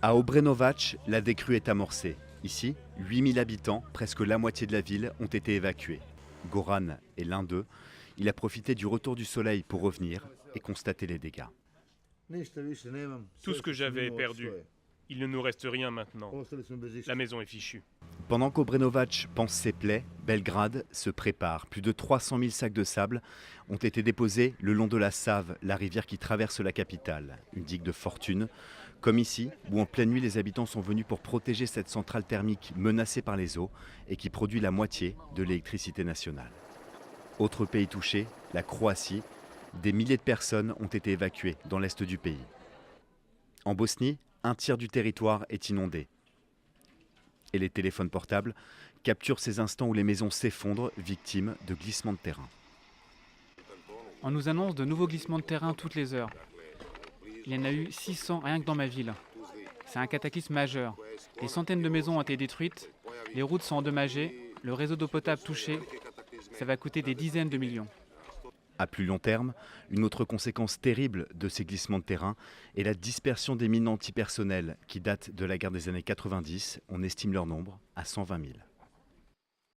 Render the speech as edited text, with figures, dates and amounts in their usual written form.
À Obrenovac, la décrue est amorcée. Ici, 8000 habitants, presque la moitié de la ville, ont été évacués. Goran est l'un d'eux. Il a profité du retour du soleil pour revenir et constater les dégâts. Tout ce que j'avais est perdu. Il ne nous reste rien maintenant. La maison est fichue. Pendant qu'Obrenovac pense ses plaies, Belgrade se prépare. Plus de 300 000 sacs de sable ont été déposés le long de la Save, la rivière qui traverse la capitale. Une digue de fortune, comme ici, où en pleine nuit les habitants sont venus pour protéger cette centrale thermique menacée par les eaux et qui produit la moitié de l'électricité nationale. Autre pays touché, la Croatie. Des milliers de personnes ont été évacuées dans l'est du pays. En Bosnie, un tiers du territoire est inondé. Et les téléphones portables capturent ces instants où les maisons s'effondrent, victimes de glissements de terrain. On nous annonce de nouveaux glissements de terrain toutes les heures. Il y en a eu 600 rien que dans ma ville. C'est un cataclysme majeur. Des centaines de maisons ont été détruites, les routes sont endommagées, le réseau d'eau potable touché. Ça va coûter des dizaines de millions. À plus long terme, une autre conséquence terrible de ces glissements de terrain est la dispersion des mines antipersonnelles qui datent de la guerre des années 90. On estime leur nombre à 120 000.